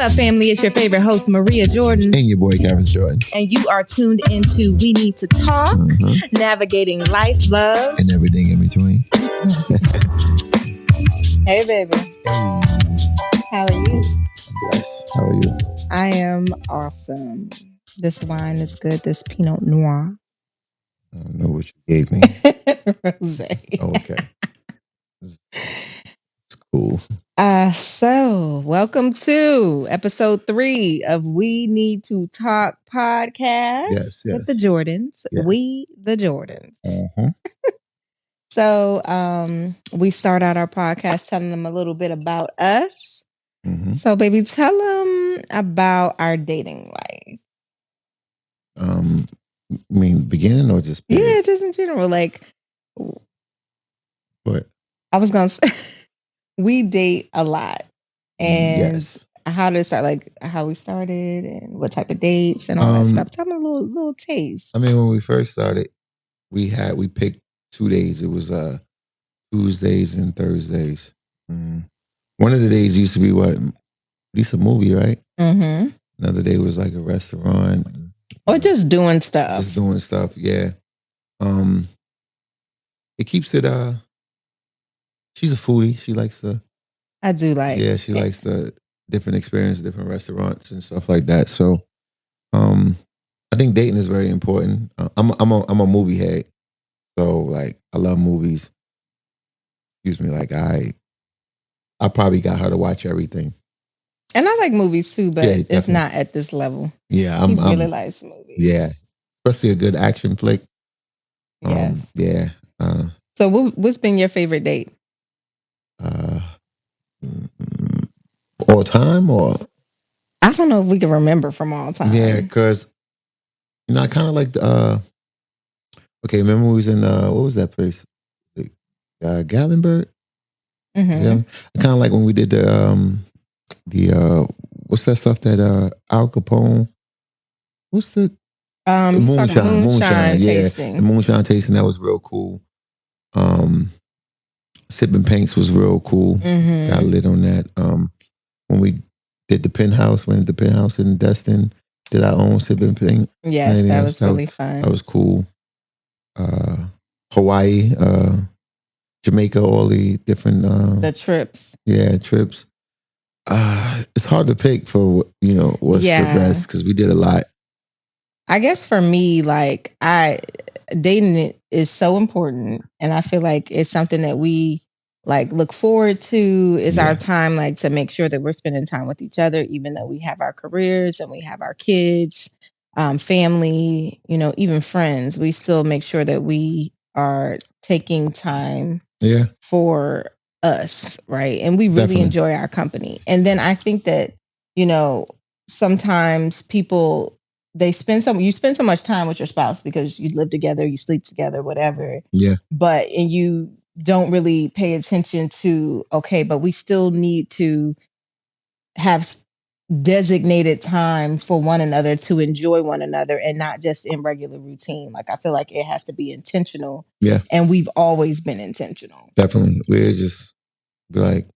up, family? It's your favorite host, Maria Jordan. And your boy, Karras Jordan. And you are tuned into We Need to Talk, navigating life, love, and everything in between. Hey, baby. Hey. How are you? Bless. How are you? I am awesome. This wine is good. This Pinot Noir. I don't know what you gave me. Rosé. Oh, okay. It's cool. So welcome to episode 3 of We Need to Talk podcast. Yes. With the Jordans. Yes. We the Jordans. Uh-huh. So we start out our podcast telling them a little bit about us. Mm-hmm. So baby, tell them about our dating life. I mean, beginning or just period? Yeah, just in general. Like, what? I was gonna say we date a lot. And yes. how to start, like how we started and what type of dates and all that stuff. Tell me a little taste. I mean, when we first started, we picked 2 days. It was Tuesdays and Thursdays. One of the days used to be what? At least a movie, right? Mm-hmm. Another day was like a restaurant. Or just doing stuff. Just doing stuff, yeah. It keeps it she's a foodie. She likes the I do like. Yeah, she likes the different experience, different restaurants and stuff like that. So I think dating is very important. I'm a movie head. So like I love movies. Excuse me, like I probably got her to watch everything. And I like movies too, but it's not at this level. Yeah, I'm really likes movies. Yeah, especially a good action flick. Yes. Yeah. So what's been your favorite date? All time, or I don't know if we can remember from all time. Yeah, because I kind of like the. Okay, remember we was in what was that place? Gatlinburg. Mm-hmm. Yeah, I kind of like when we did the what's that stuff that Al Capone? What's the moonshine tasting? The moonshine tasting, that was real cool. Sipping Paints was real cool. Mm-hmm. Got lit on that. When we did the penthouse, went to the penthouse in Destin, did our own Sipping Paint. Yes, that was really fun. That was cool. Hawaii, Jamaica, all the different the trips. Yeah, trips. It's hard to pick for what's the best, because we did a lot. I guess for me, like dating is so important, and I feel like it's something that we like look forward to. Is our time, like, to make sure that we're spending time with each other, even though we have our careers and we have our kids, family, even friends. We still make sure that we are taking time for us, right? And we really enjoy our company. And then I think that sometimes people, you spend so much time with your spouse because you live together, you sleep together, whatever. Yeah. And you don't really pay attention to, okay, but we still need to have designated time for one another to enjoy one another, and not just in regular routine. Like, I feel like it has to be intentional. Yeah. And we've always been intentional. Definitely. We're just be like,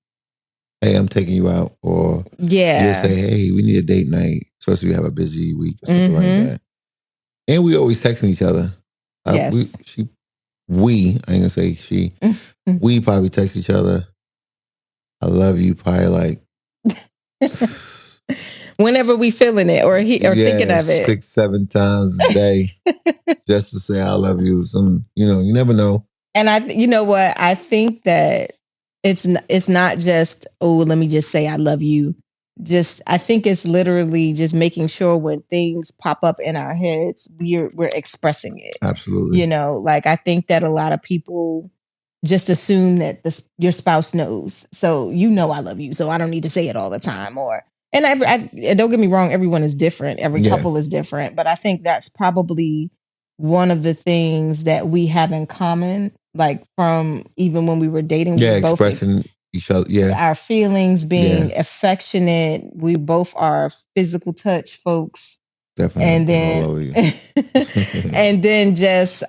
hey, I'm taking you out, or we'll say, hey, we need a date night, especially we have a busy week or something like that. And we always texting each other. Yes. I ain't gonna say she. We probably text each other, I love you, probably like whenever we feeling it or thinking of it 6-7 times a day, just to say I love you. You never know. And you know what? I think that it's not just, oh, let me just say I love you. I think it's literally just making sure when things pop up in our heads, we're expressing it. Absolutely. Like, I think that a lot of people just assume that your spouse knows. So I love you, so I don't need to say it all the time. And I don't get me wrong, everyone is different. Every couple is different. But I think that's probably one of the things that we have in common, like from even when we were dating. Yeah, expressing each other. Yeah. Our feelings, being affectionate. We both are physical touch folks. Definitely. And then, and then just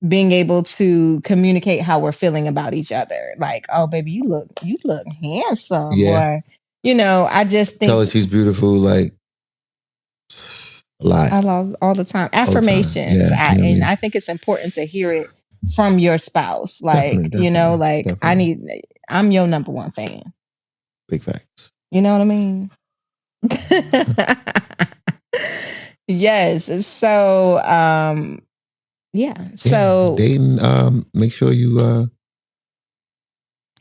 being able to communicate how we're feeling about each other. Like, oh, baby, you look handsome. Yeah. Or, I just Tell think her she's beautiful, like a lot, I love all the time all the time. affirmations. Yeah, you know what I And mean. I think it's important to hear it from your spouse. Definitely, Like, definitely, like definitely. I'm your number one fan. Big facts. You know what I mean? Yes. So, yeah. Yeah, So, dating. Make sure you,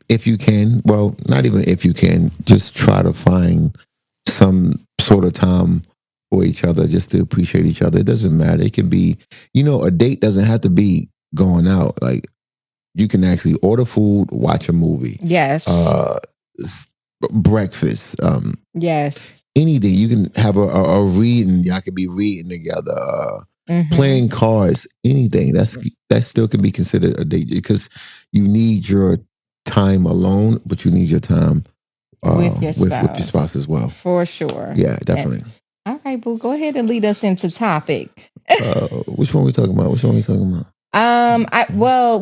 if you can, well, not even if you can, just try to find some sort of time for each other, just to appreciate each other. It doesn't matter. It can be, a date doesn't have to be going out. Like you can actually order food, watch a movie, yes. uh, breakfast, Yes. anything. You can have a reading. Y'all could be reading together, Mhm. playing cards, anything. That still can be considered a date because you need your time alone, but you need your time With your with your spouse. spouse as well. For sure. Yeah, And definitely. all right, boo, go ahead and lead us into topic. Which one we talking about? Which one we talking about?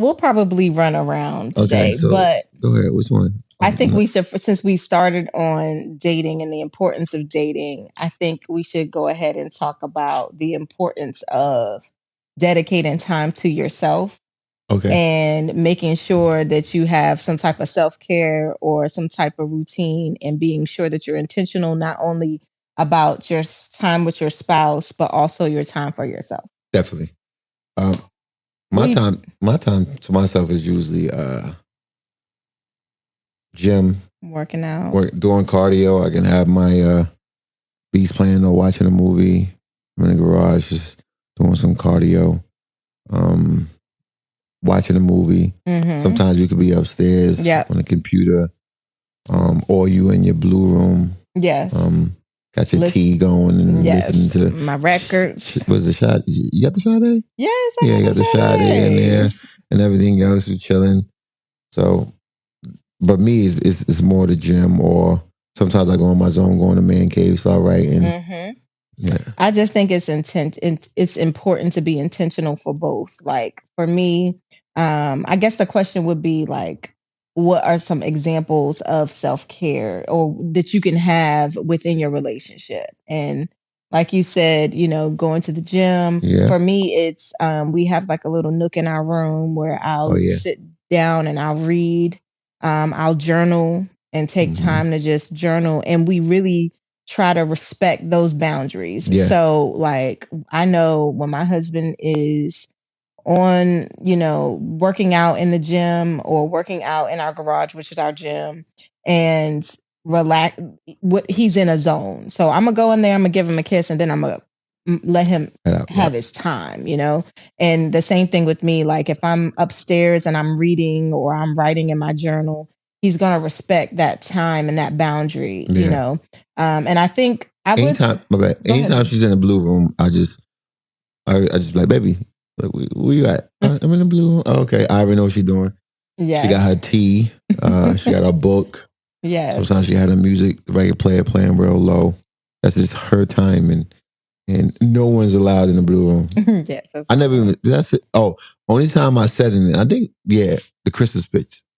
We'll probably run around Okay, today, so but go ahead. Which one? I think we should, since we started on dating and the importance of dating, I think we should go ahead and talk about the importance of dedicating time to yourself okay, and making sure that you have some type of self care or some type of routine and being sure that you're intentional not only about your time with your spouse, but also your time for yourself. definitely. Um, What do you my time to myself is usually gym, working out? work, doing cardio. I can have my beats playing or watching a movie. I'm in the garage just doing some cardio, um, watching a movie. Mm-hmm. Sometimes you could be upstairs Yep. on the computer, or you in your blue room, Yes. um, got your Listen. tea going and listening Yes. to My records. was the shot. You got the shot, eh? Yes, I Yeah, you got got a the shot in there Sade. and everything else. You chilling. So, but me is more the gym, or sometimes I go on my zone, go in the man cave, start writing. Mm-hmm. Yeah, I just think it's important to be intentional for both. Like for me, I guess the question would be like, what are some examples of self-care or that you can have within your relationship? And like you said, going to the gym. yeah. For me, it's we have like a little nook in our room where Oh I'll yeah. sit down and I'll read, I'll journal and take Hmm. time to just journal. And we really try to respect those boundaries. Yeah, So, like, I know when my husband is on, working out in the gym or working out in our garage, which is our gym, and relax, what he's in a zone. So, I'm gonna go in there, I'm gonna give him a kiss, and then I'm gonna let him head out. have Yep. his time. And the same thing with me. Like, if I'm upstairs and I'm reading or I'm writing in my journal, he's gonna respect that time and that boundary, Yeah. and I think I would Anytime, my bad. go ahead, Anytime boo. she's in the blue room, I just be like, baby, like, where you at? I'm in the blue room. Oh, okay, I already know what she's doing. She got Yes. her tea. She got her book. Sometimes Yes. she had her music, the record player playing real low. That's just her time, and no one's allowed in the blue room. Yes, that's I my never room. even. That's it. Oh, only time I sat in it. I think the Christmas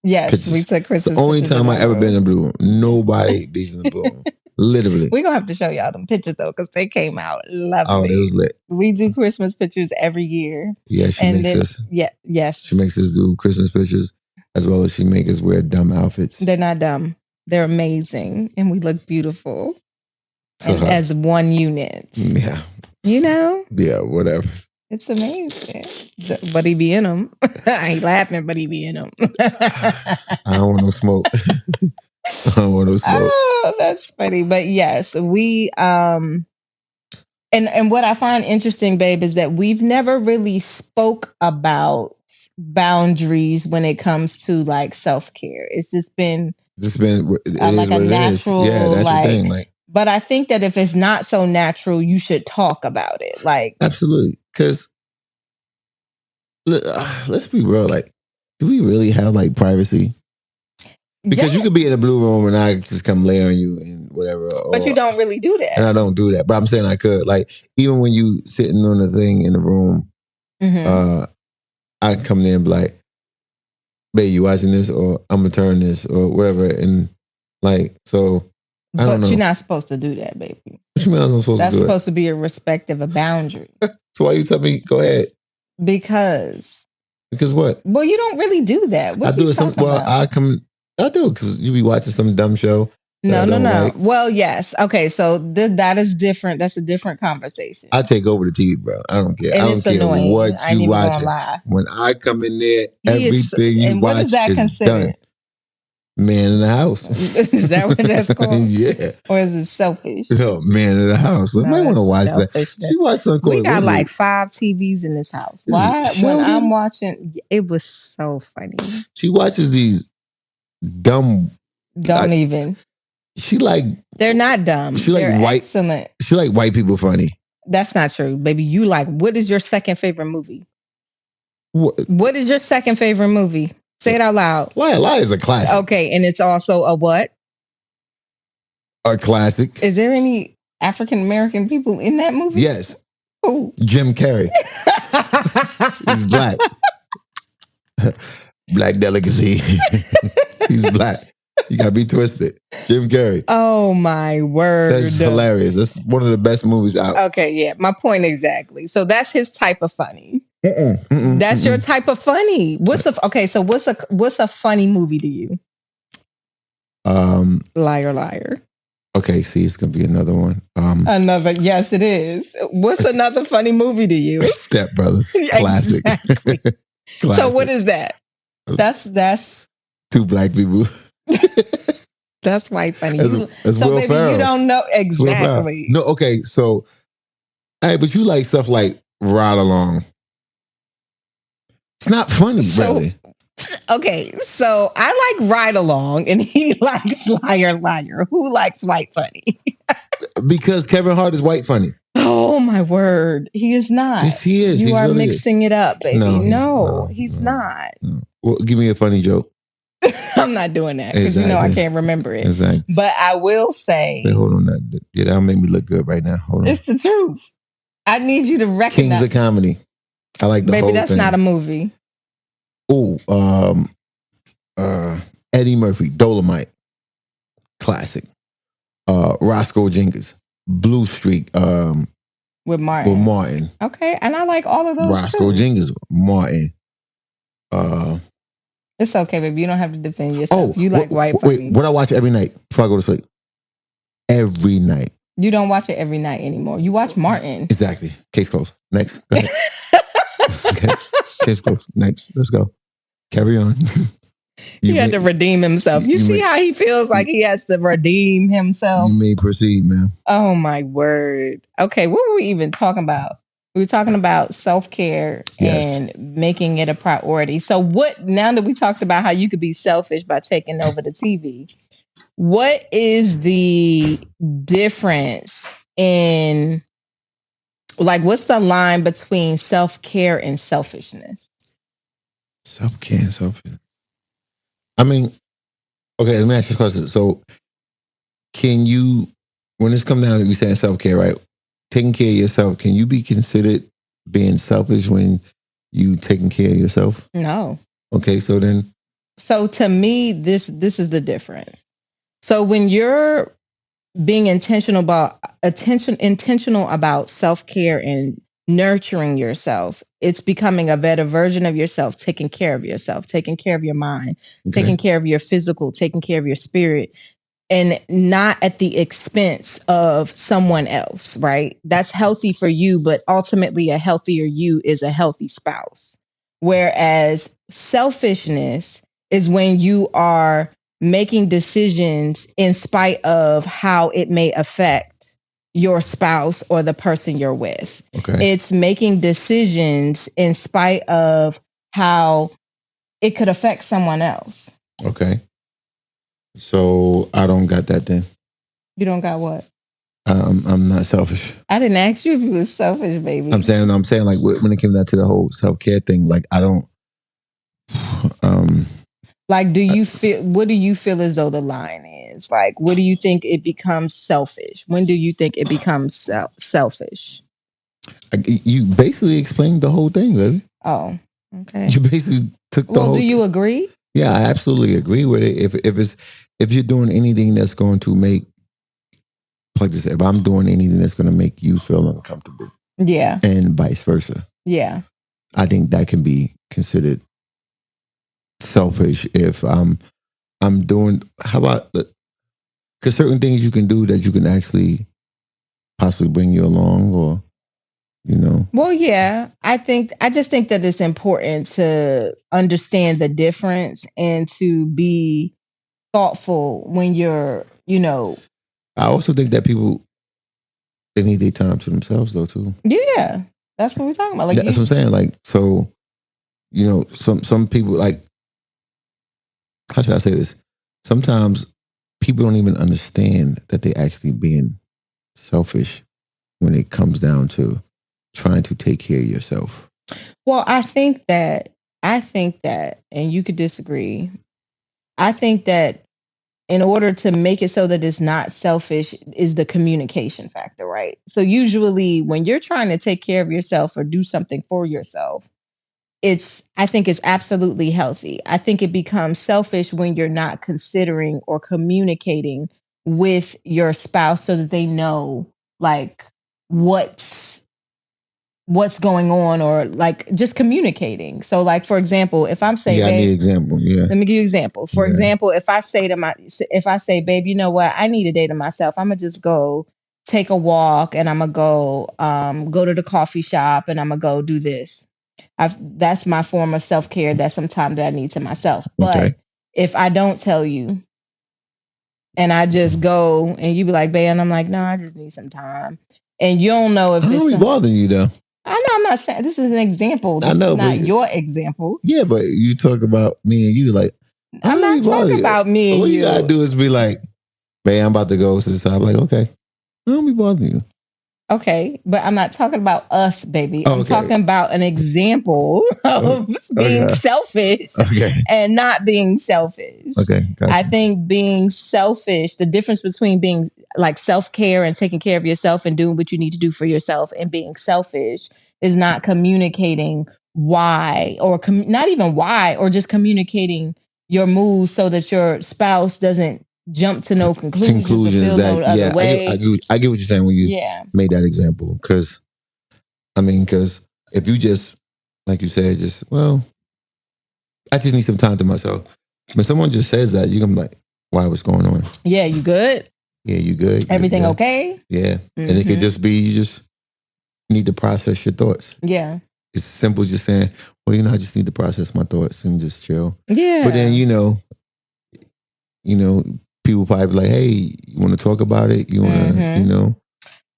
Yes, we pictures. took It's the Christmas only pictures in time I our ever been in the room. blue room. Nobody beats in the blue room. Literally. We're gonna have to show y'all them pictures though, because they came out Oh, it lovely. was lit. We do Christmas pictures every year. Yeah, And then she yes, makes us do Christmas pictures as well as she make us wear dumb outfits. they're not dumb. They're amazing and we look beautiful To and her. as one unit. Yeah. You know? Yeah, whatever. It's amazing. But he be in them. I ain't laughing, but he be in them. I don't want no smoke. I don't want no smoke. Oh, that's funny. But yes, we and what I find interesting, babe, is that we've never really spoke about boundaries when it comes to like self-care. It's just been Just been it is like a what it is. Yeah, natural that's your thing. like, Like but I think that if it's not so natural, you should talk about it. Like, absolutely. Because let's be real. Like, do we really have like privacy? Because you yeah, could be in the blue room and I just come lay on you and whatever, but you or don't really do and that. I don't do that. But I'm saying I could. Like even when you sitting on the thing in the room, Hmm. uh, I come in and be like, "Babe, you watching this?" Or "I'm gonna turn this," or whatever. And like so, I don't But you're know. not supposed to do that, baby. What you mean I'm supposed That's to do it? supposed to be a respect of a boundary. So why you tell me? Go ahead. Because, Because what? well, you don't really do that. I What are do you it some. talking Well, about? I do because you be watching some dumb show that No, I no, don't no. like. Well, yes. Okay, so that is different. That's a different conversation. I take over the TV, bro. I don't care. I And don't it's care annoying. what I ain't you even gonna watching. lie. When I come in there, He is, everything you and what is watch that is done. considered? Man in the house. Is that what that's called? Yeah. Or is it selfish? Oh, man in the house. I No, might want to that's watch that. She selfishness. watched something We called, what got is like it? 5 TVs in this house. Is it Why? When I'm Sheldon? watching, it was so funny. She watches these dumb. Don't even. She like. They're not dumb. She like They're white. excellent. She like white people funny. That's not true, baby. You like, what is your second favorite movie? What? What is your second favorite movie? Say it out loud. Lie is a classic. Okay, and it's also a what? A classic. Is there any African American people in that movie? Yes. Who? Jim Carrey. He's black. Black delicacy. He's black. You gotta be twisted. Jim Carrey. Oh my word. That's hilarious. That's one of the best movies out. Okay, yeah, my point exactly. So that's his type of funny. That's your type of funny. What's a funny movie to you? Liar, liar. Okay, see, it's gonna be another one. Another, yes, it is. What's another funny movie to you? Step Brothers, classic. Exactly. Classic. So what is that? That's two black people. That's white funny. That's so Will maybe Ferrell. You don't know exactly. No, okay, so hey, but you like stuff like Ride Along. It's not funny, really. Okay, so I like Ride Along, and he likes Liar Liar. Who likes white funny? Because Kevin Hart is white funny. Oh my word, he is not. Yes, he is. You are really mixing it up, baby. No, he's not. No. Well, give me a funny joke. I'm not doing that because you know I can't remember it. Exactly. But I will say. Wait, hold on, that'll make me look good right now. Hold on. It's the truth. I need you to recognize. Kings of Comedy. I like the whole thing. Baby, that's not a movie. Oh, Eddie Murphy, Dolomite, classic. Roscoe Jenkins, Blue Streak, with Martin. Okay, and I like all of those. Roscoe Jenkins, Martin. It's okay, baby. You don't have to defend yourself. You like white funny. Wait, what I watch every night before I go to sleep? Every night. You don't watch it every night anymore. You watch Martin. Exactly. Case closed. Next. Go ahead. Okay. Case closed. Next. Let's go. Carry on. He had to redeem himself. You see how he feels like he has to redeem himself? You may proceed, man. Oh, my word. Okay, what were we even talking about? We were talking about self-care and making it a priority. So now that we talked about how you could be selfish by taking over the TV, what is the difference in, like, what's the line between self-care and selfishness? Self-care and selfishness. I mean, okay, let me ask you a question. So, can you, when it's come down to you saying self-care, right? Taking care of yourself, can you be considered being selfish when you taking care of yourself? No. Okay, so then. So to me, this is the difference. So when you're being intentional about self-care and nurturing yourself, it's becoming a better version of yourself, taking care of yourself, taking care of your mind, taking care of your physical, taking care of your spirit, and not at the expense of someone else, right? That's healthy for you, but ultimately a healthier you is a healthy spouse. Whereas selfishness is when you are making decisions in spite of how it may affect your spouse or the person you're with. Okay. It's making decisions in spite of how it could affect someone else. Okay. So I don't got that then. You don't got what? I'm not selfish. I didn't ask you if you was selfish, baby. I'm saying like when it came down to the whole self-care thing, like I don't. Like, do you feel? What do you feel as though the line is? Like, what do you think it becomes selfish? When do you think it becomes selfish? You basically explained the whole thing, baby. Oh, okay. You basically took the whole. Well, do you agree? Yeah, I absolutely agree with it. If you're doing anything that's going to make like this, if I'm doing anything that's going to make you feel uncomfortable, Yeah. and vice versa, Yeah. I think that can be considered selfish. If I'm doing, how about, because certain things you can do that you can actually possibly bring you along, or you know. Well, yeah, I just think that it's important to understand the difference and to be thoughtful when you're, I also think that people, they need their time to themselves though too. yeah, that's what we're talking about. Like Yeah, that's what I'm you, saying. Like, so some people, like, how should I say this? Sometimes people don't even understand that they're actually being selfish when it comes down to trying to take care of yourself. well, I think that, and you could disagree. I think that in order to make it so that it's not selfish is the communication factor, right? So usually when you're trying to take care of yourself or do something for yourself, I think it's absolutely healthy. I think it becomes selfish when you're not considering or communicating with your spouse so that they know like what's what's going on, or like just communicating. So like for example, if I'm saying, Yeah, I need babe, an example. Yeah, let me give you an example. For yeah. example, if I say, babe, you know what, I need a day to myself. I'm gonna just go take a walk, and I'm gonna go to the coffee shop, and I'm gonna go do this. That's my form of self care. That's some time that I need to myself. Okay. But if I don't tell you, and I just go, and you be like, babe, and I'm like, no, I just need some time, and you don't know I if don't it's. be bothering you though. I know I'm not saying this is an example. I This is know, but not your example. yeah, but you talk about me and you, like, I I'm don't not be bothering talking you. about me and All you gotta you. do is be like, man, I'm about to go to the side. I'm like, okay, I don't be bothering you. Okay, but I'm not talking about us, baby. I'm Okay. talking about an example Oh, of being okay. selfish Okay. and not being selfish. Okay. I Gotcha. think being selfish, the difference between being like self care and taking care of yourself and doing what you need to do for yourself and being selfish is not communicating why, or not even why, or just communicating your moves so that your spouse doesn't jump to no conclusions or Conclusions feel no that, other yeah, way. I get what you're saying when you Yeah. made that example. Because I mean, because if you just, like you said, just, well, I just need some time to myself. When someone just says that, you're gonna be like, why? What's going on? Yeah, you good? Yeah, you good? You, Everything yeah, okay? yeah. And it could Mm-hmm. just be you just need to process your thoughts. Yeah. It's simple as just saying, well, I just need to process my thoughts and just chill. But then, Yeah. people probably be like, hey, you want to talk about it? You want to, Mm-hmm.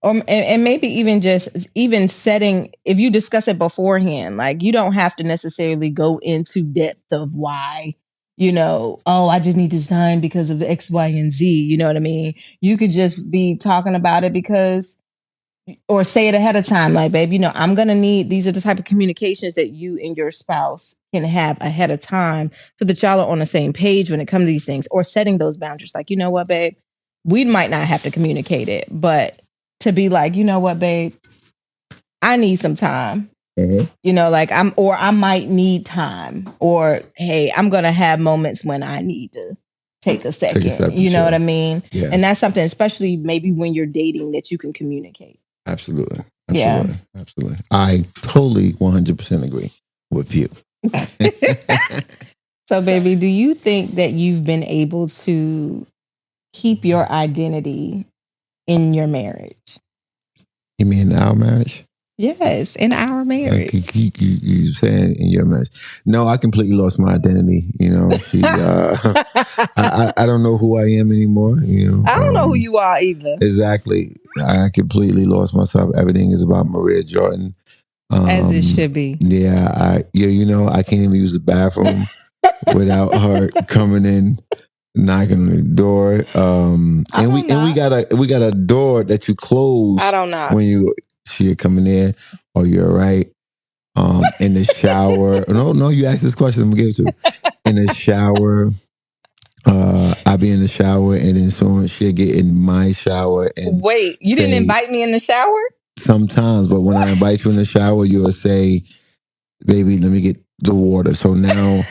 Or and maybe even just even setting, if you discuss it beforehand, like you don't have to necessarily go into depth of why, oh, I just need this time because of X, Y, and Z. You know what I mean? You could just be talking about it because, or say it ahead of time, like, babe, I'm gonna need, these are the type of communications that you and your spouse can have ahead of time so that y'all are on the same page when it comes to these things, or setting those boundaries. Like, you know what, babe, we might not have to communicate it, but to be like, you know what, babe, I need some time. Like or I might need time, or hey, I'm gonna have moments when I need to take a take a second. step to You know what chill. I mean? Yeah, And that's something, especially maybe when you're dating, that you can communicate. absolutely, Yeah. absolutely, absolutely. I totally 100% agree with you. So, baby, do you think that you've been able to keep your identity in your marriage? You mean our marriage? Yes, in our marriage. You saying in your marriage? No, I completely lost my identity. I don't know who I am anymore. I don't know who you are either. Exactly. I completely lost myself. Everything is about Maria Jordan. As it should be. Yeah, I can't even use the bathroom without her coming in, knocking on the door. And we got a door that you close I don't knock. when you see it coming in. Oh, you're right. In the shower. No, you asked this question. I'm gonna give it to you. In the shower. I be in the shower, and then soon she'll get in my shower and Wait, you didn't say, invite me in the shower? sometimes, but when What? I invite you in the shower, you'll say, baby, let me get the water. So now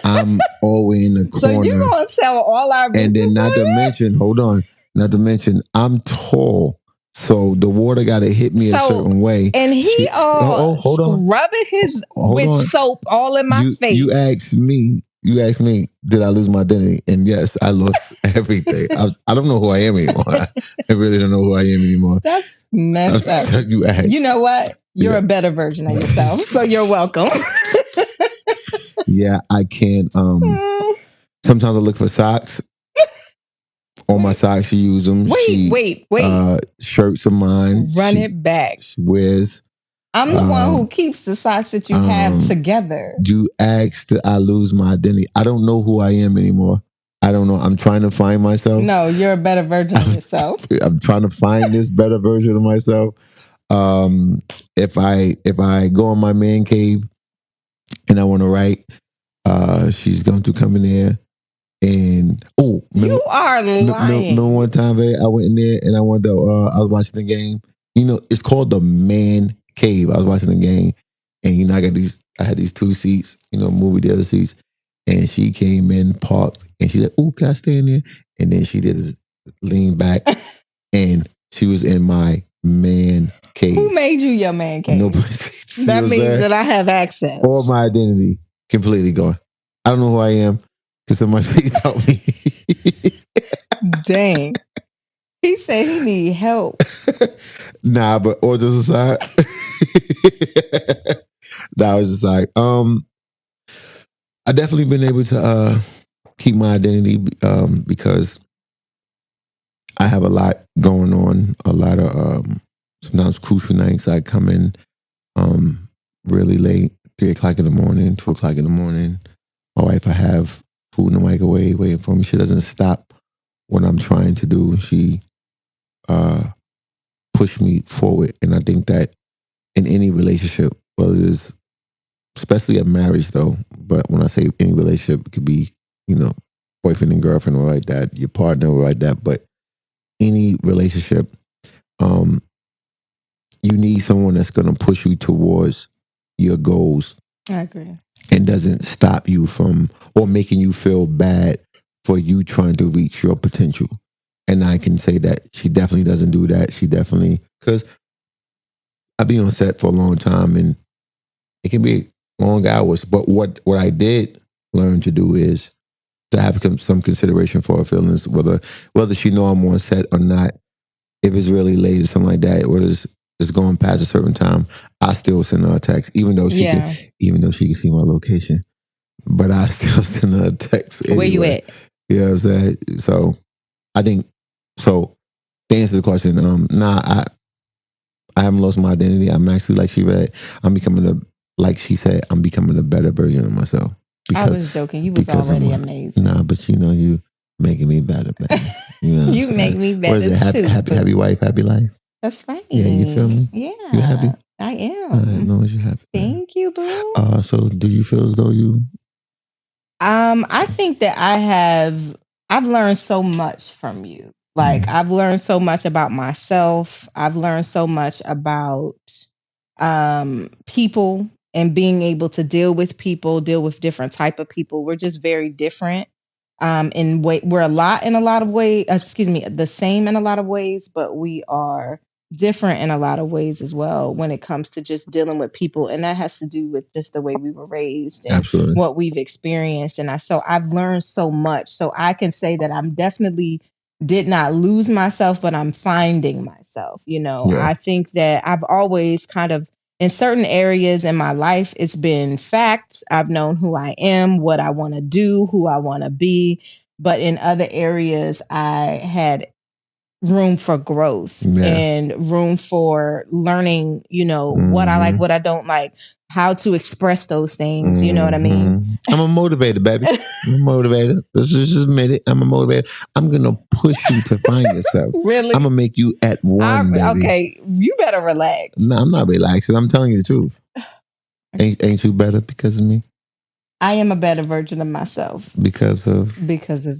I'm always in the So you corner. gonna tell all our And then, business not to on mention, hold on, Not to mention, I'm tall, so the water got to hit me a So, certain way. and he She, hold on, scrubbing his hold with on. soap all in my You face. asked me. You asked me, did I lose my identity? And yes, I lost everything. I don't know who I am anymore. I really don't know who I am anymore. That's messed up. You You asked. know what? You're Yeah. a better version of yourself. So you're welcome. Yeah, I can't. Sometimes I look for socks. On my wait, socks, she use them. She wait. shirts of mine. Run it back. She wears. I'm the one who Um, keeps the socks that you have um, together. you asked that I lose my identity. I don't know who I am anymore. I don't know. I'm trying to find myself. No, you're a better version of yourself. I'm trying to find this better version of myself. Um, if I go in my man cave and I want to write, she's going to come in there and You are remember lying. one time babe, I went in there and I wanted to, I was watching the game. It's called the man cave. I was watching the game, and I had these two seats. Movie the other seats, and she came in, parked, and she said, "Oh, can I stay in there?" And then she did lean back, and she was in my man cave. Who made you your man cave? Nobody. That means that I have access. All my identity completely gone. I don't know who I am. Can somebody please help me? Dang. He said he need help. Nah, but all jokes aside, nah, I was just like, I definitely been able to keep my identity because I have a lot going on, a lot of sometimes crucial nights. I come in really late, 3 o'clock in the morning, 2 o'clock in the morning. My wife, I have food in the microwave waiting for me. She doesn't stop what I'm trying to do. She uh, pushed me forward, and I think that in any relationship, whether it's especially a marriage though, but when I say any relationship, it could be, boyfriend and girlfriend or like that, your partner or like that, but any relationship, um, you need someone that's gonna push you towards your goals I agree. and doesn't stop you from or making you feel bad for you trying to reach your potential. And I can say that she definitely doesn't do that. She definitely, because I've been on set for a long time and it can be long hours. But what I did learn to do is to have some consideration for her feelings, whether she know I'm on set or not. If it's really late or something like that, or it's going past a certain time, I still send her a text, even though she can see my location. But I still send her a text anyway. Where you at? You know what I'm saying? So I think so. To answer the question, I haven't lost my identity. I'm actually like she read. I'm becoming like she said. I'm becoming a better version of myself. I was joking. You was already amazing. Nah, but you making me better, baby. You make me better. What is it? Happy wife, happy life. That's right. Yeah, you feel me? Yeah, you happy? I am. I know you're happy. Thank you, boo. So do you feel as though you? I think that I've learned so much from you. Like I've learned so much about myself. I've learned so much about people and being able to deal with people, deal with different type of people. We're just very different. In way we're in a lot of ways, excuse me, the same in a lot of ways, but we are different in a lot of ways as well when it comes to just dealing with people, and that has to do with just the way we were raised and Absolutely. what we've experienced. And so I've learned so much, so I can say that I'm definitely did not lose myself, but I'm finding myself. Yeah. I think that I've always kind of, in certain areas in my life, it's been facts. I've known who I am, what I want to do, who I want to be. But in other areas, I had room for growth and room for learning, what I like, what I don't like, how to express those things. You know what I mean? I'm a motivator, baby. I'm a motivator. Let's just admit it. I'm a motivator. I'm going to push you to find yourself. Really? I'm going to make you at one, baby. Okay, you better relax. No, I'm not relaxing. I'm telling you the truth. Ain't you better because of me? I am a better version of myself. Because of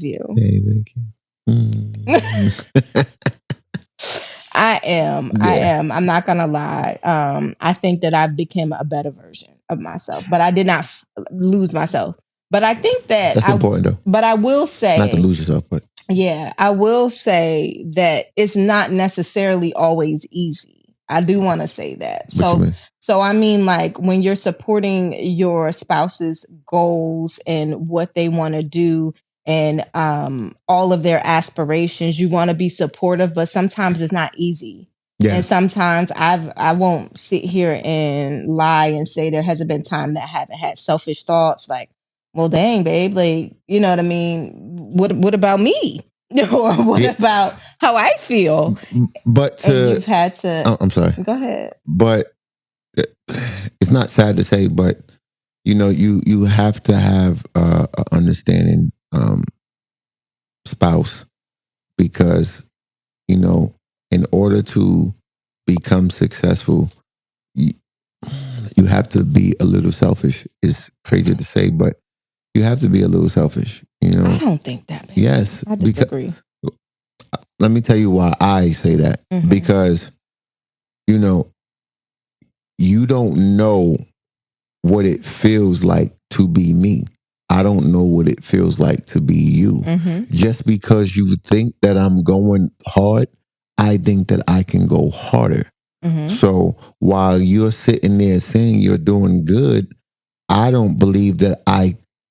you. Hey, thank you. I am. Yeah. I am. I'm not gonna lie. I think that I became a better version of myself, but I did not lose myself. But I think that That's important though. But I will say, not to lose yourself, but Yeah, I will say that it's not necessarily always easy. I do want to say that. What you So mean? so I mean like when you're supporting your spouse's goals and what they want to do and all of their aspirations, you want to be supportive, but sometimes it's not easy. Yeah. And sometimes I won't sit here and lie and say there hasn't been time that I haven't had selfish thoughts like, well, dang, babe, like, you know what I mean? What about me? Or what Yeah. about how I feel? But And to you've had to I'm sorry, go ahead. but it's not sad to say, but you have to have a understanding spouse because you know in order to become successful, you, you have to be a little selfish. It's crazy to say, but you have to be a little selfish. I don't think that, babe. Yes, I because disagree. let me tell you why I say that. Hmm. Because you know you don't know what it feels like to be me. I don't know what it feels like to be you. Hmm. Just because you think that I'm going hard, I think that I can go harder. Hmm. So while you're sitting there saying you're doing good, I don't believe that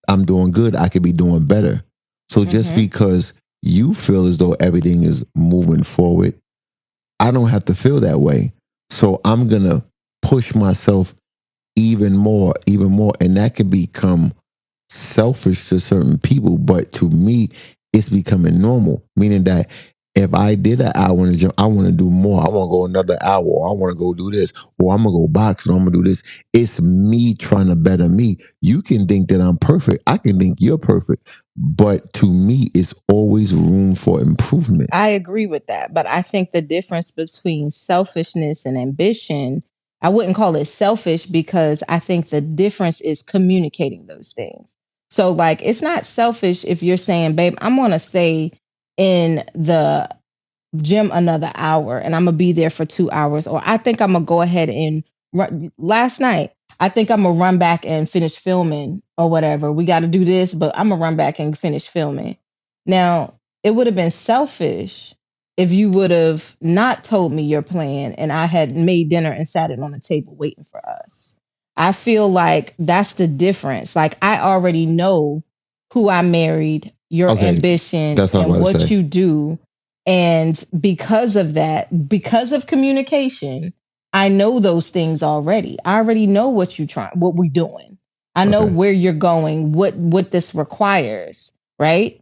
I'm doing good. I could be doing better. So just Hmm. because you feel as though everything is moving forward, I don't have to feel that way. So I'm gonna push myself even more, and that can become selfish to certain people, but to me, it's becoming normal. Meaning that if I did an hour in the gym, I want to do more. I want to go another hour. Or I want to go do this, or I'm gonna go boxing. Or I'm gonna do this. It's me trying to better me. You can think that I'm perfect. I can think you're perfect, but to me, it's always room for improvement. I agree with that. But I think the difference between selfishness and ambition, I wouldn't call it selfish because I think the difference is communicating those things. So, like, it's not selfish if you're saying, babe, I'm going to stay in the gym another hour and I'm gonna be there for 2 hours. Or I think I'm gonna go ahead and run last night. I think I'm gonna run back and finish filming or whatever. We got to do this, but I'm gonna run back and finish filming. Now, it would have been selfish if you would have not told me your plan and I had made dinner and sat it on the table waiting for us. I feel like that's the difference. Like, I already know who I married, your Okay, ambition, that's what I was and about to what say. you do, and because of that, because of communication, I know those things already. I already know what you trying, what we're doing. I know Okay, where you're going, what this requires, right?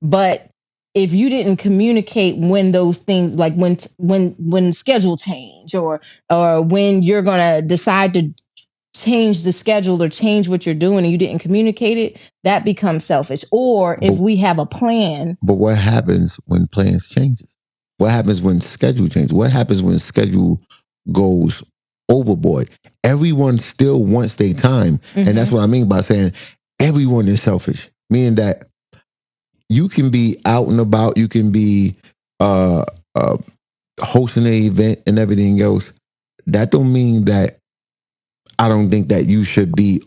But if you didn't communicate when those things like when schedule change or when you're going to decide to change the schedule or change what you're doing and you didn't communicate it, that becomes selfish. Or if but we have a plan. But what happens when plans changes? What happens when schedule changes? What happens when schedule goes overboard? Everyone still wants their time. And that's Mhm. what I mean by saying everyone is selfish. Meaning that you can be out and about, you can be uh, uh, hosting an event and everything else. That don't mean that I don't think that you should be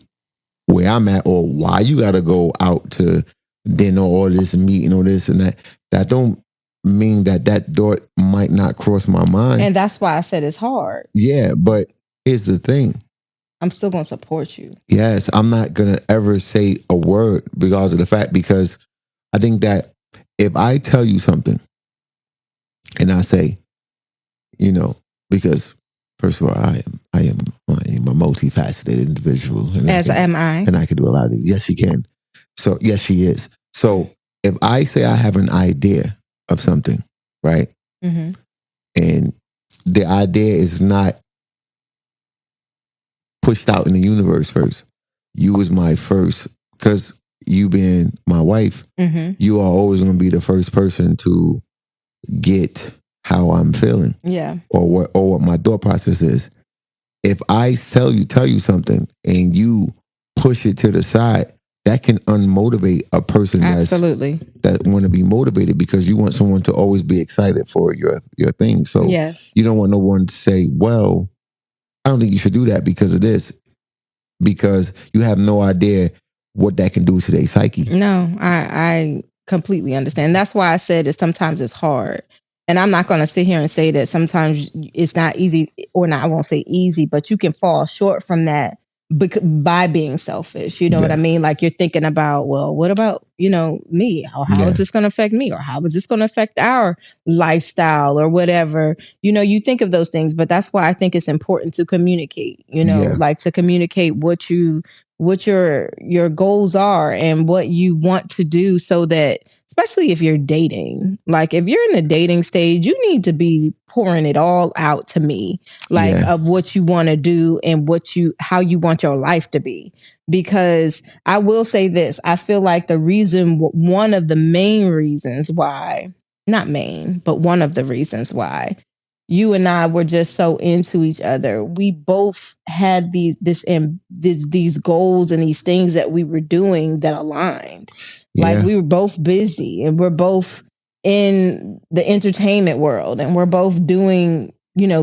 where I'm at or why you got to go out to dinner or this meeting or this and that. That don't mean that that door might not cross my mind. And that's why I said it's hard. Yeah, but here's the thing. I'm still going to support you. Yes, I'm not gonna ever say a word because of the fact because I think that if I tell you something and I say, you know, because first of all, I am a multifaceted individual, As am I. and I can do a lot of things. Yes, she can. So yes, she is. So if I say I have an idea of something, right, Mhm. and the idea is not pushed out in the universe first, you was my first because you being my wife, Mhm. you are always going to be the first person to get how I'm feeling Yeah. or what my thought process is. If I tell you something and you push it to the side, that can unmotivate a person Absolutely. that want to be motivated because you want someone to always be excited for your thing. So Yes. you don't want no one to say, "Well, I don't think you should do that because of this," because you have no idea what that can do to their psyche. No, completely understand. That's why I said that sometimes it's hard. And I'm not going to sit here and say that sometimes it's not easy, or not, I won't say easy, but you can fall short from that by being selfish. You know what I Yeah. mean? Like you're thinking about, well, what about, me? Or how is Yeah. this going to affect me? Or how is this going to affect our lifestyle or whatever? You think of those things, but that's why I think it's important to communicate, Yeah. like to communicate what your goals are and what you want to do, so that, especially if you're dating, like if you're in the dating stage, you need to be pouring it all out to me, like Yeah. of what you want to do and how you want your life to be. Because I will say this, I feel like one of the main reasons why, not main, but one of the reasons why you and I were just so into each other. We both had these goals and these things that we were doing that aligned. Like Yeah. we were both busy and we're both in the entertainment world and we're both doing,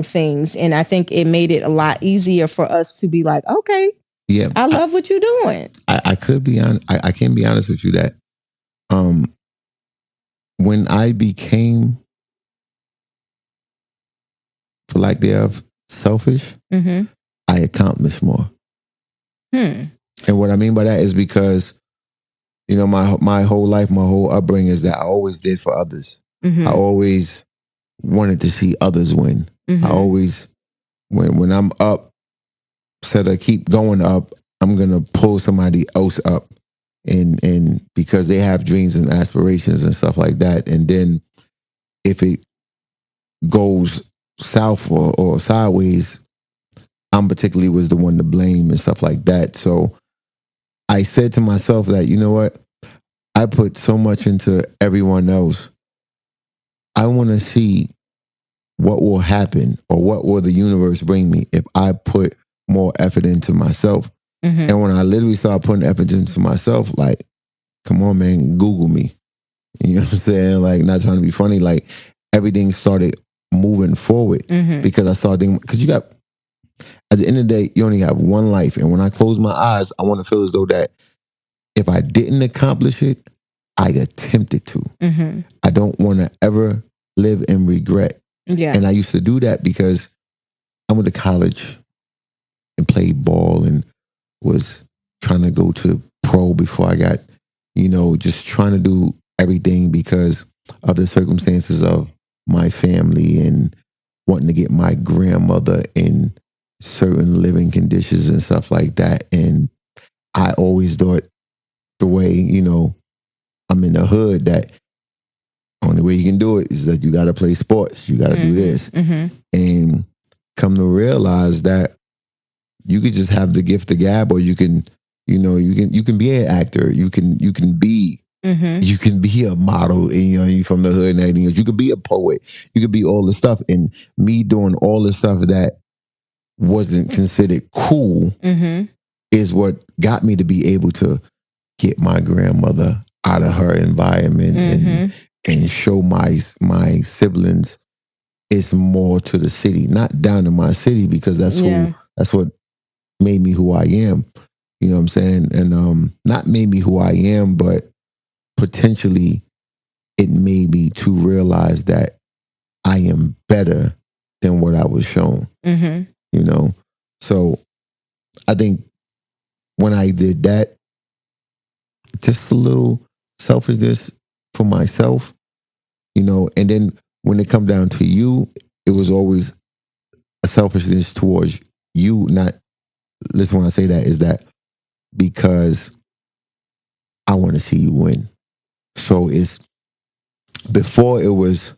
things. And I think it made it a lot easier for us to be like, okay, Yeah. I love what you're doing. I could be on. I can be honest with you that um, when I became, for lack thereof, selfish, Mm-hmm. I accomplished more. Hmm. And what I mean by that is because my whole life, my whole upbringing is that I always did for others. I Mm-hmm. always wanted to see others win. I Mm-hmm. always, when I'm up, said I keep going up, I'm gonna pull somebody else up, and because they have dreams and aspirations and stuff like that. And then if it goes south or sideways, I'm particularly was the one to blame and stuff like that. So I said to myself that, you know what, I put so much into everyone else. I want to see what will happen or what will the universe bring me if I put more effort into myself. Mm-hmm. And when I literally started putting effort into myself, like, come on, man, Google me. You know what I'm saying? Like, not trying to be funny. Like, everything started moving forward Mm-hmm. because I saw things. Because you got, at the end of the day, you only have one life. And when I close my eyes, I want to feel as though that if I didn't accomplish it, I attempted to. Mm-hmm. I don't want to ever live in regret. Yeah. And I used to do that because I went to college and played ball and was trying to go to pro before I got, just trying to do everything because of the circumstances of my family and wanting to get my grandmother in certain living conditions and stuff like that. And I always thought the way, I'm in the hood, that only way you can do it is that you got to play sports. You got to do Mm-hmm. this. Mm-hmm. And come to realize that you could just have the gift of gab, or you can be an actor. Mm-hmm. You can be a model, and you from the hood and everything else. You could be a poet. You could be all this stuff. And me doing all the stuff that wasn't considered cool Mm-hmm. is what got me to be able to get my grandmother out of her environment and Mm-hmm. show my siblings it's more to the city, not down to my city, because Yeah. that's what made me who I am. You know what I'm saying? And not made me who I am, but potentially it made me to realize that I am better than what I was shown. Mm-hmm. You know, so I think when I did that, just a little selfishness for myself, and then when it come down to you, it was always a selfishness towards you. Not, listen, when I say that is that because I want to see you win. So it's, before it was,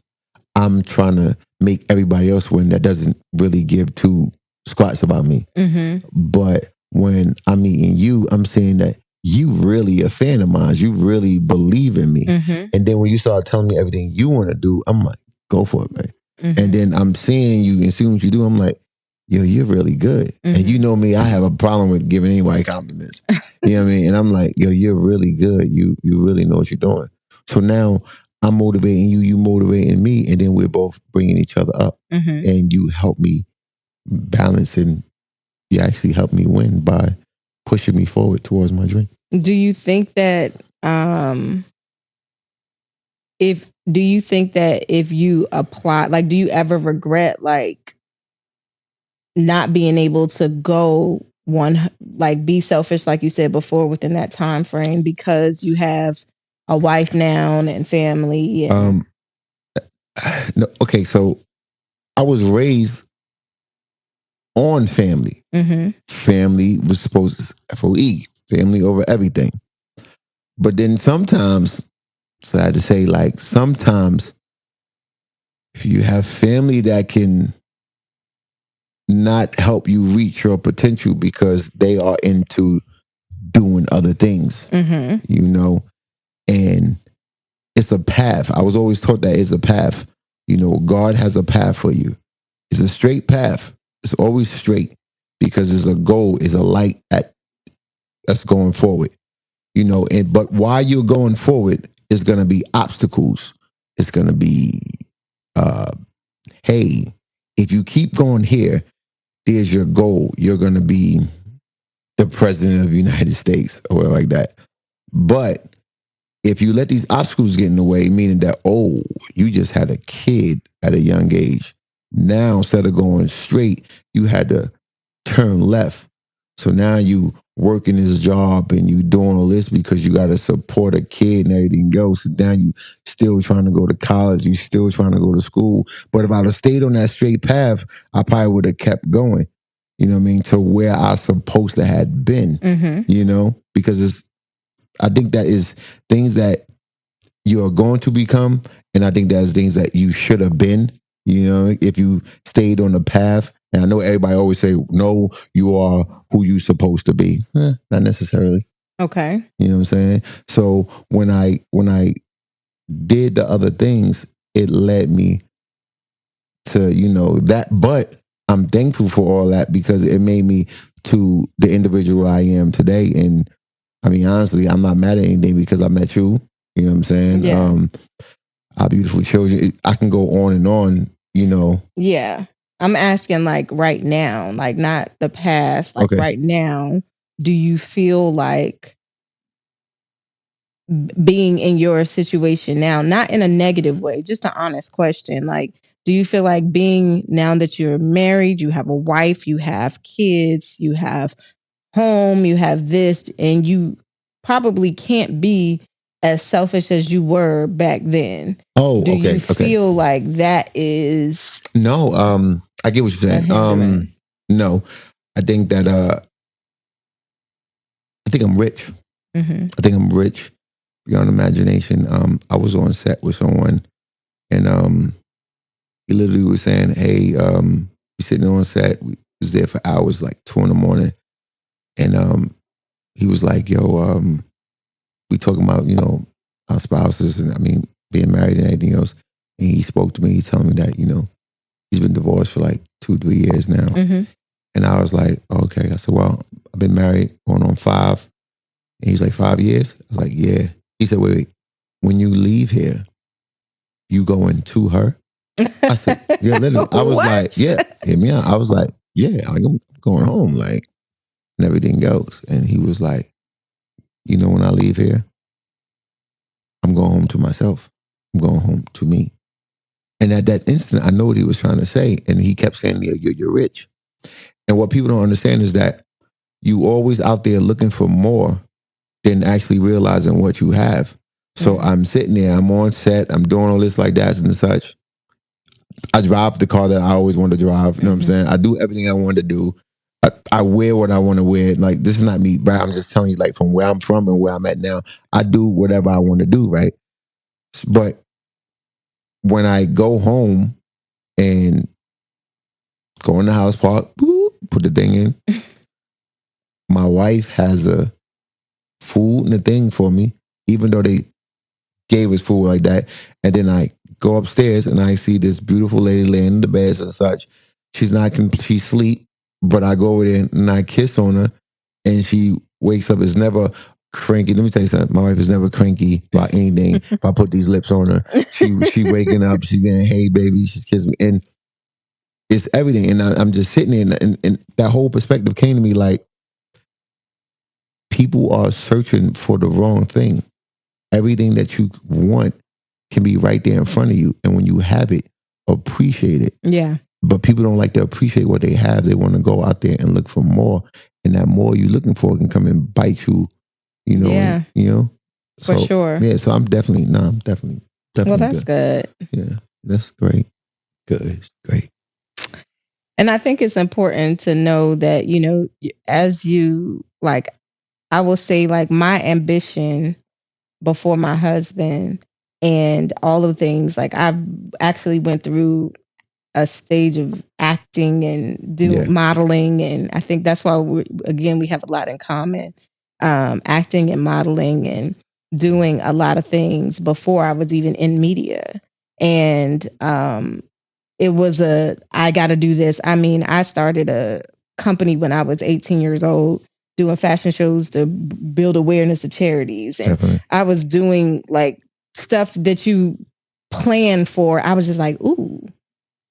I'm trying to make everybody else win that doesn't really give two squats about me. Mm-hmm. But when I'm meeting you, I'm saying that you really a fan of mine. You really believe in me. Mm-hmm. And then when you start telling me everything you want to do, I'm like, go for it, man. And Mm-hmm. then I'm seeing you and seeing what you do. I'm like, yo, you're really good. And Mm-hmm. you know me, I have a problem with giving anybody compliments. You know what I mean? And I'm like, yo, you're really good. You really know what you're doing. So now I'm motivating you, you motivating me, and then we're both bringing each other up. Mm-hmm. And you help me balance, and you actually helped me win by pushing me forward towards my dream. Do you think that um if do you think that if you apply, like, do you ever regret like not being able to go one, like be selfish like you said before within that time frame because you have a wife now and family and Um, no, okay, so I was raised on family. mhm Family was supposed to FOE, family over everything. But then sometimes, so I had to say, like, sometimes you have family that can not help you reach your potential because they are into doing other things, mhm you know, and it's a path. I was always taught that it's a path. You know, God has a path for you. It's a straight path. It's always straight because it's a goal, it's a light that's going forward. You know, and but while you're going forward, it's gonna be obstacles. It's gonna be uh hey, if you keep going here, there's your goal. You're gonna be the president of the United States or like that. But if you let these obstacles get in the way, meaning that, oh, you just had a kid at a young age. Now, instead of going straight, you had to turn left. So now you working this job and you doing all this because you got to support a kid and everything else. So now you still trying to go to college. You still trying to go to school. But if I'd have stayed on that straight path, I probably would have kept going. You know what I mean? To where I supposed to had been. mhm You know, because it's I think that is things that you are going to become, and I think that's things that you should have been. You know, if you stayed on the path. And I know everybody always say, "No, you are who you supposed to be." Not necessarily. okay You know what I'm saying? So when I did the other things, it led me to that. But I'm thankful for all that because it made me to the individual I am today. And I mean, honestly, I'm not mad at anything because I met you. You know what I'm saying? yeah Our beautiful children. I can go on and on. You know. yeah I'm asking like right now, like not the past, like Okay. right now, do you feel like being in your situation now, not in a negative way, just an honest question. Like, do you feel like being now that you're married, you have a wife, you have kids, you have home, you have this, and you probably can't be as selfish as you were back then? Oh, Do you okay, okay. feel like that is No, I get what you're a saying. hindrance? No, I think that I think I'm rich. Mm-hmm. I think I'm rich beyond imagination. I was on set with someone, and he literally was saying, "Hey, we sitting on set. We was there for hours, like 2 in the morning, and he was like, yo, we talking about our spouses, and I mean being married and everything else." And he spoke to me. He told me that he's been divorced for like 2-3 years now. Mm-hmm. And I was like, okay. I said, well, I've been married going on 5. And he's like, 5 years? I was like, yeah. He said, wait, when you leave here, you going to her? I said, yeah, literally. I was like, What? yeah, hear me out. I was like, yeah, like I'm going home, like, and everything goes. And he was like, when I leave here, I'm going home to myself. I'm going home to me. And at that instant, I know what he was trying to say. And he kept saying, you're rich. And what people don't understand is that you always out there looking for more than actually realizing what you have. So Mm-hmm. I'm sitting there, I'm on set, I'm doing all this like that and such. I drive the car that I always wanted to drive. You know what I'm Mm-hmm. saying? I do everything I wanted to do. I wear what I want to wear. Like, this is not me, but I'm just telling you, like, from where I'm from and where I'm at now, I do whatever I want to do, right? But when I go home and go in the house park, put the thing in, my wife has a food and a thing for me, even though they gave us food like that. And then I go upstairs and I see this beautiful lady laying in the bed and such. She's not, she's asleep, but I go over there and I kiss on her and she wakes up. It's never cranky. Let me tell you something. My wife is never cranky about anything. If I put these lips on her, she waking up, she's getting, hey, baby, she's kissing me. And it's everything. And I'm just sitting there and that whole perspective came to me like, people are searching for the wrong thing. Everything that you want can be right there in front of you, and when you have it, appreciate it. Yeah. But people don't like to appreciate what they have. They want to go out there and look for more, and that more you're looking for can come and bite you. Yeah, for So sure. yeah, so I'm definitely no, I'm definitely Well, definitely that's good. good. Yeah, that's great. Good, great. And I think it's important to know that, as you like, I will say, like, my ambition before my husband and all of the things, like, I've actually went through a stage of acting and do Yeah, modeling, and I think that's why we have a lot in common. Acting and modeling and doing a lot of things before I was even in media, and it was I got to do this. I mean, I started a company when I was 18 years old, doing fashion shows to build awareness of charities, and definitely. I was doing like stuff that you plan for. I was just like, ooh,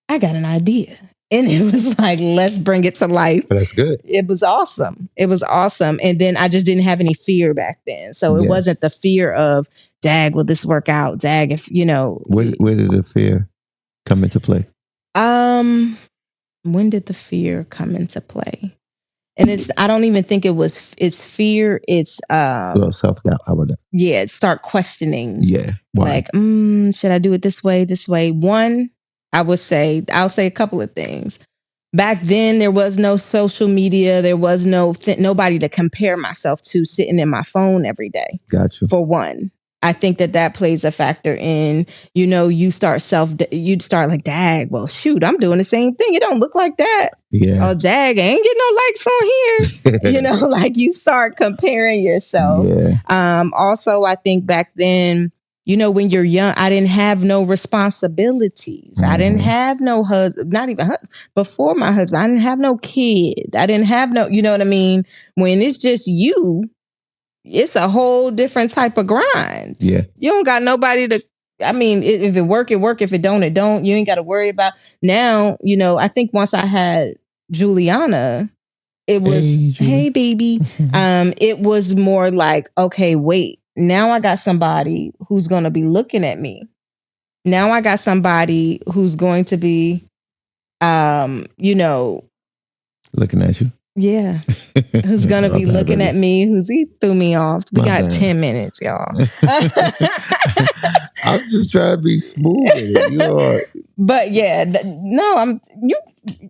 I got an idea. And it was like, let's bring it to life. But that's good. It was awesome. It was awesome. And then I just didn't have any fear back then. So it Yes. wasn't the fear of, dag, will this work out? Dag, if, Where did the fear come into play? When did the fear come into play? And I don't even think it's fear. It's, Self-doubt. How about that? yeah, start questioning. Yeah. Why? Like, should I do it this way? This way? One, I'll say a couple of things. Back then, there was no social media. There was nobody to compare myself to sitting in my phone every day. Gotcha. For one, I think that plays a factor in, you'd start like, dag, well, shoot, I'm doing the same thing. It don't look like that. Yeah. Oh, dag, I ain't getting no likes on here. Like, you start comparing yourself. Yeah. Also, I think back then, when you're young, I didn't have no responsibilities. Mm-hmm. I didn't have no husband, not even before my husband. I didn't have no kid. I didn't have no, you know what I mean? When it's just you, it's a whole different type of grind. Yeah. You don't got nobody to, I mean, if it work, it work. If it don't, it don't. You ain't got to worry about. Now, I think once I had Juliana, it was, hey baby. It was more like, okay, wait. Now I got somebody who's going to be looking at me. Now I got somebody who's going to be, looking at you. Yeah. Who's going to be looking at me? He threw me off. We got 10 minutes, y'all. I'm just trying to be smooth with it. You are. But yeah,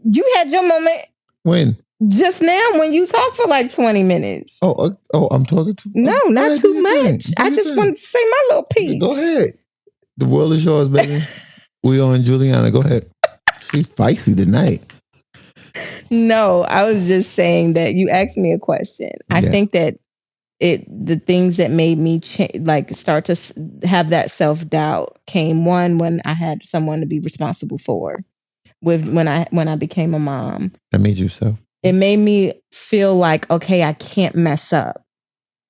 you had your moment. When? Just now, when you talk for like 20 minutes. Oh, I'm talking to. No, not too much. I just wanted to say my little piece. Go ahead. The world is yours, baby. We on Juliana. Go ahead. She's feisty tonight. No, I was just saying that you asked me a question. I think that the things that made me start to have that self-doubt came, one, when I had someone to be responsible for, when I became a mom. That made you so. It made me feel like, okay, I can't mess up.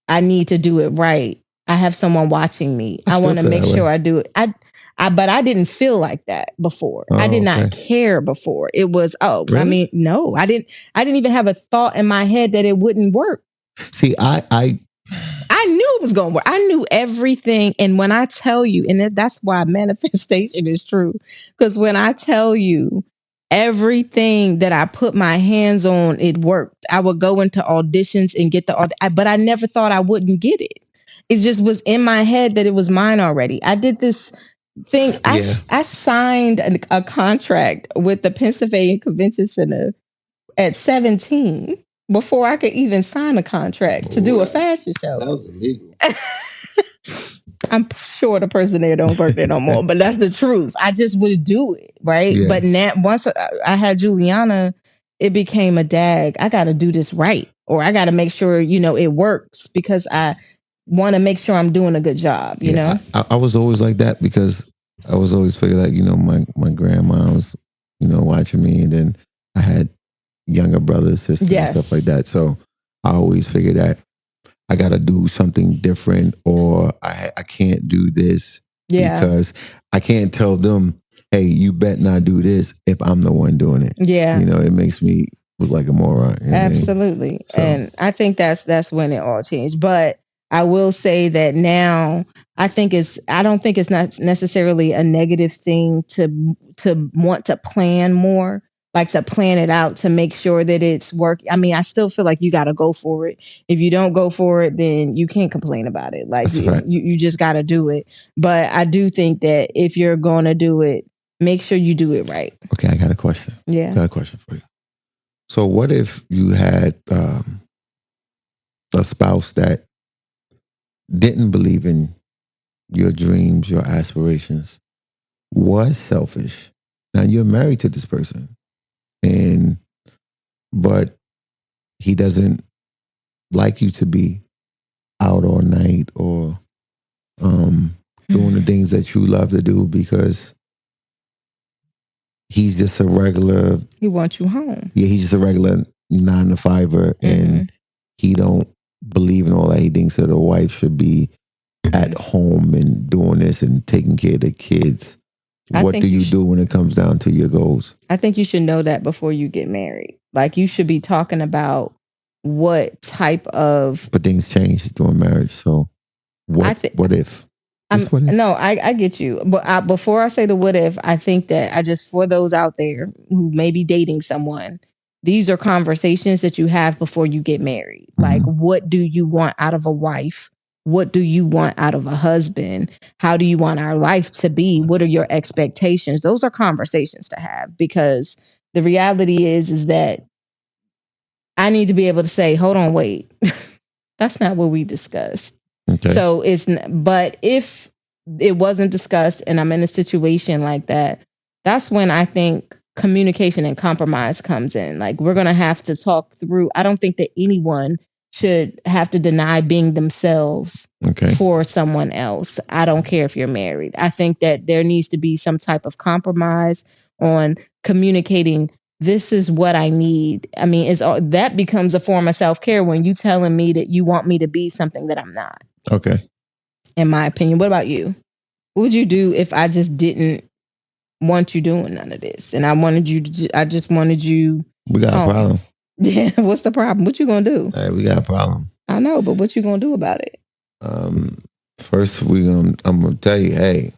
I need to do it right. I have someone watching me. I want to make sure I do it. But I didn't feel like that before. I did not care before. It was, really? I mean, no, I didn't even have a thought in my head that it wouldn't work. See, I knew it was going to work. I knew everything. And when I tell you, and that's why manifestation is true, because when I tell you everything that I put my hands on, it worked. I would go into auditions and get but I never thought I wouldn't get it. It just was in my head that it was mine already. I did this thing. Yeah. I signed a contract with the Pennsylvania Convention Center at 17 before I could even sign a contract to do a fashion show. That was illegal. I'm sure the person there don't work there no more, but that's the truth. I just would do it, right? Yeah. But now, once I had Juliana, it became a dag. I got to do this right, or I got to make sure, it works, because I want to make sure I'm doing a good job, you know? I was always like that, because I was always figuring like, my grandma was, watching me, and then I had younger brothers, sisters, and stuff like that. So I always figured that I got to do something different, or I can't do this because I can't tell them, hey, you bet not do this if I'm the one doing it. Yeah. It makes me look like a moron. Absolutely. So. And I think that's when it all changed. But I will say that now I don't think it's not necessarily a negative thing to want to plan more, like to plan it out to make sure that it's work. I mean, I still feel like you got to go for it. If you don't go for it, then you can't complain about it. Like That's a fact. you just got to do it. But I do think that if you're going to do it, make sure you do it right. Okay, I got a question. Yeah. I got a question for you. So, what if you had a spouse that didn't believe in your dreams, your aspirations, was selfish? Now you're married to this person, and but he doesn't like you to be out all night or doing the things that you love to do because he's just a regular. He wants you home. Yeah, he's just a regular 9 to 5er, and he don't believe in all that. He thinks that a wife should be at home and doing this and taking care of the kids. What do you do when it comes down to your goals? I think you should know that before you get married. Like you should be talking about what type of. But things change during marriage. So what if? No, I get you. But before I say the what if, I think that for those out there who may be dating someone, these are conversations that you have before you get married. Mm-hmm. Like, what do you want out of a wife? What do you want out of a husband? How do you want our life to be? What are your expectations? Those are conversations to have, because the reality is that I need to be able to say, hold on, wait, that's not what we discussed. Okay. So but if it wasn't discussed and I'm in a situation like that, that's when I think communication and compromise comes in. Like, we're going to have to talk through. I don't think that anyone should have to deny being themselves for someone else. I don't care if you're married. I think that there needs to be some type of compromise on communicating. This is what I need. I mean, that becomes a form of self-care when you telling me that you want me to be something that I'm not. Okay. In my opinion. What about you? What would you do if I just didn't want you doing none of this? And I just wanted you. We got a problem. Yeah. What's the problem? What you gonna do? Hey, we got a problem. I know, but what you gonna do about it? First I'm gonna tell you, hey,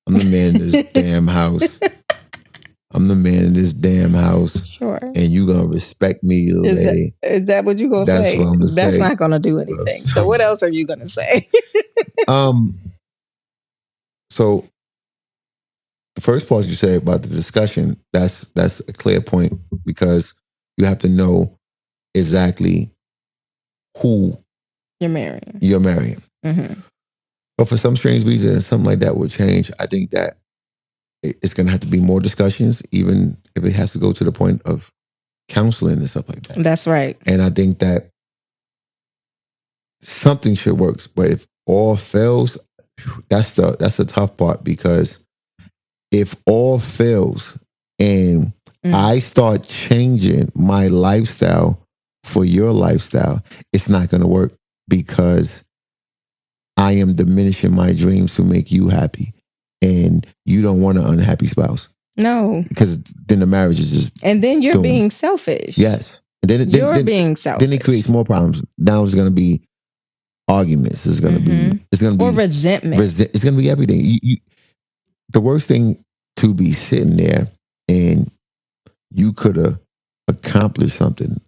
I'm the man in this damn house. I'm the man in this damn house. Sure. And you gonna respect me, lady. Is that what you gonna say? That's what I'm gonna say. That's not gonna do anything. So what else are you gonna say? So the first part you say about the discussion, that's a clear point, because you have to know exactly who you're marrying. Mm-hmm. But for some strange reason, something like that will change. I think that it's going to have to be more discussions, even if it has to go to the point of counseling and stuff like that. That's right. And I think that something should work. But if all fails, that's the tough part, because if all fails and I start changing my lifestyle for your lifestyle, it's not going to work, because I am diminishing my dreams to make you happy. And you don't want an unhappy spouse. No. Because then the marriage is just. And then you're being selfish. Yes. And then you're being selfish. Then it creates more problems. Now it's going to be arguments. It's going to be. It's going to be. Or resentment. It's going to be everything. The worst thing to be sitting there and you could have accomplished something.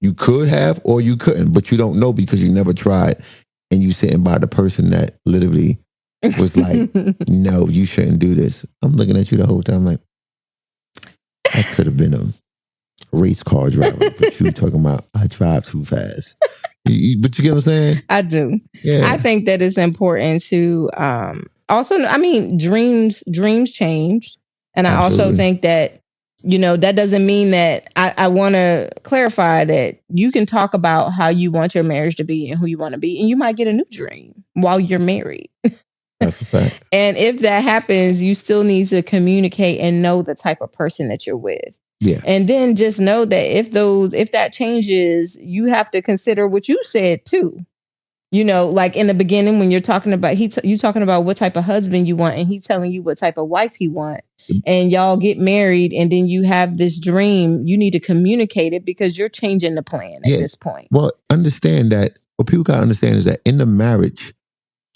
You could have, or you couldn't, but you don't know because you never tried. And you sitting by the person that literally was like, no, you shouldn't do this. I'm looking at you the whole time like, I could have been a race car driver, but you talking about I drive too fast. But you get what I'm saying? I do. Yeah. I think that it's important to also, I mean, dreams change. And I also think that, that doesn't mean that I want to clarify that you can talk about how you want your marriage to be and who you want to be, and you might get a new dream while you're married. That's a fact. And if that happens, you still need to communicate and know the type of person that you're with. Yeah. And then just know that if that changes, you have to consider what you said too. Like in the beginning when you're talking about you talking about what type of husband you want, and he's telling you what type of wife he want, and y'all get married, and then you have this dream. You need to communicate it, because you're changing the plan at this point. Well, understand that what people gotta understand is that in the marriage,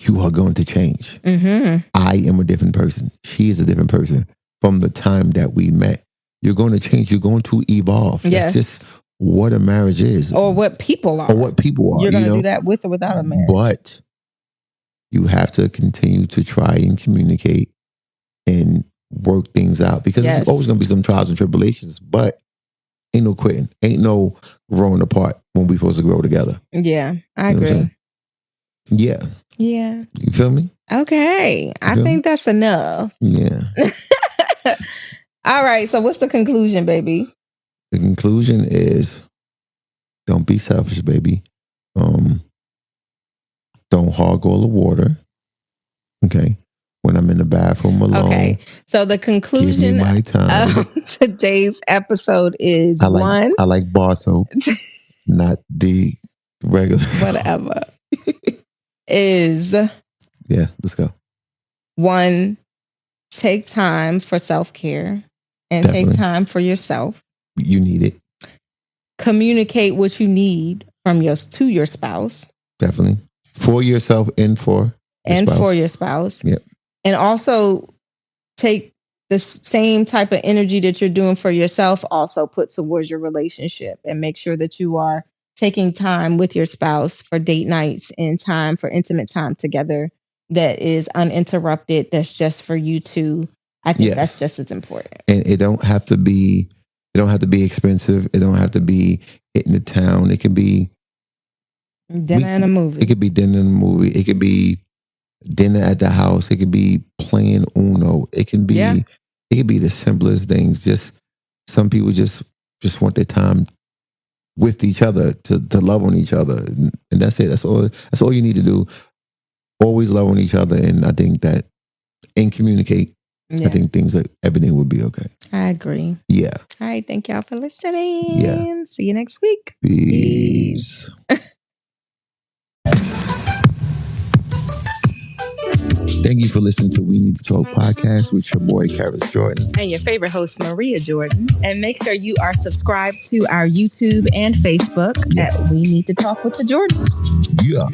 you are going to change. Mm-hmm. I am a different person. She is a different person from the time that we met. You're going to change. You're going to evolve. That's Yes. just what a marriage is, Or what people are. or what people are. You're going to do that with or without a marriage. But you have to continue to try and communicate and work things out, because Yes. there's always going to be some trials and tribulations. But ain't no quitting. Ain't no growing apart when we supposed to grow together. Yeah, I You know what I'm agree. saying? Yeah. Yeah. You feel me? Okay. I feel me? think that's enough. Yeah. All right. So what's the conclusion, baby? The conclusion is, don't be selfish, baby. Don't hog all the water. Okay. When I'm in the bathroom alone. Okay. So the conclusion give me my time. of today's episode is I like bar soap, not the regular soap. whatever. Is Yeah, let's go. 1, take time for self-care and Definitely. take time for yourself. You need it. Communicate what you need to your spouse. Definitely. For yourself and for your spouse. Yep. And also take the same type of energy that you're doing for yourself, also put towards your relationship, and make sure that you are taking time with your spouse for date nights and time for intimate time together that is uninterrupted, that's just for you two. I think that's just as important. And it don't have to be expensive. It don't have to be hitting the town. It can be dinner and a movie. It could be dinner and a movie. It could be dinner at the house. It could be playing Uno. It can be it could be the simplest things. Just some people just want their time with each other, to love on each other, and that's it. That's all you need to do. Always love on each other, and I think that, and communicate. I think everything will be okay. I agree. Yeah. All right. Thank y'all for listening. Yeah. See you next week. Peace. Thank you for listening to We Need to Talk podcast with your boy Karras Jordan and your favorite host Maria Jordan. And make sure you are subscribed to our YouTube and Facebook at We Need to Talk with the Jordans. Yeah.